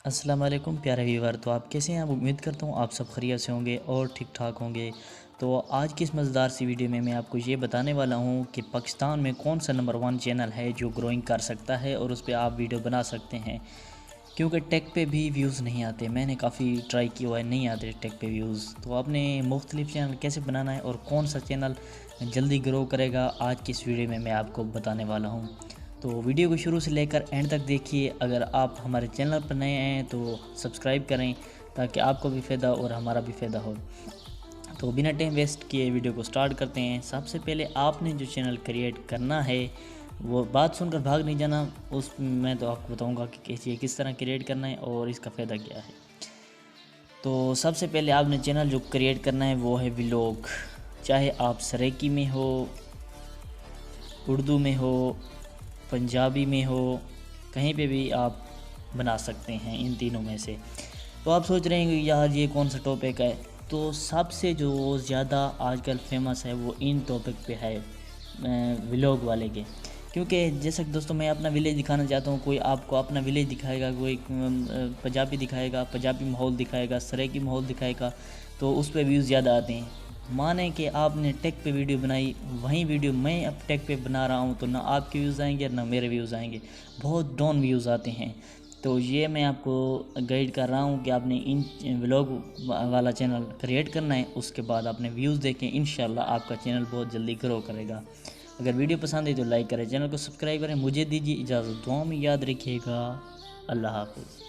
السلام علیکم پیارے ویور، تو آپ کیسے ہیں؟ امید کرتا ہوں آپ سب خیریت سے ہوں گے اور ٹھیک ٹھاک ہوں گے۔ تو آج کی اس مزیدار سی ویڈیو میں آپ کو یہ بتانے والا ہوں کہ پاکستان میں کون سا نمبر 1 چینل ہے جو گروئنگ کر سکتا ہے اور اس پہ آپ ویڈیو بنا سکتے ہیں، کیونکہ ٹیک پہ بھی ویوز نہیں آتے۔ میں نے کافی ٹرائی کیا ہوا ہے، نہیں آتے ٹیک پہ ویوز۔ تو آپ نے مختلف چینل کیسے بنانا ہے اور کون سا چینل جلدی گرو کرے گا، آج کی اس ویڈیو میں آپ کو بتانے والا ہوں۔ تو ویڈیو کو شروع سے لے کر اینڈ تک دیکھیے۔ اگر آپ ہمارے چینل پر نئے ہیں تو سبسکرائب کریں تاکہ آپ کو بھی فائدہ اور ہمارا بھی فائدہ ہو۔ تو بنا ٹائم ویسٹ کیے ویڈیو کو سٹارٹ کرتے ہیں۔ سب سے پہلے آپ نے جو چینل کریٹ کرنا ہے، وہ بات سن کر بھاگ نہیں جانا، اس میں تو آپ کو بتاؤں گا کہ کس طرح کریٹ کرنا ہے اور اس کا فائدہ کیا ہے۔ تو سب سے پہلے آپ نے چینل جو کریٹ کرنا ہے وہ ہے ولاگ، چاہے آپ سریکی میں ہو، اردو میں ہو، پنجابی میں ہو، کہیں پہ بھی آپ بنا سکتے ہیں ان تینوں میں سے۔ تو آپ سوچ رہے ہیں کہ یار یہ کون سا ٹاپک ہے، تو سب سے جو زیادہ آج کل فیمس ہے وہ ان ٹاپک پہ ہے، ولاگ والے کے۔ کیونکہ جیسے کہ دوستوں میں اپنا ولیج دکھانا چاہتا ہوں، کوئی آپ کو اپنا ولیج دکھائے گا، کوئی پنجابی دکھائے گا، پنجابی ماحول دکھائے گا، سریکی ماحول دکھائے گا، تو اس پہ ویوز زیادہ آتے ہیں۔ مانیں کہ آپ نے ٹیک پہ ویڈیو بنائی، وہیں ویڈیو میں اب ٹیک پہ بنا رہا ہوں، تو نہ آپ کے ویوز آئیں گے نہ میرے ویوز آئیں گے، بہت ڈاؤن ویوز آتے ہیں۔ تو یہ میں آپ کو گائیڈ کر رہا ہوں کہ آپ نے ان ولاگ والا چینل کریٹ کرنا ہے، اس کے بعد آپ نے ویوز دیکھیں، انشاءاللہ آپ کا چینل بہت جلدی گرو کرے گا۔ اگر ویڈیو پسند ہے تو لائک کریں، چینل کو سبسکرائب کریں۔ مجھے دیجیے اجازت، دعاؤں میں یاد رکھیے گا۔ اللہ حافظ۔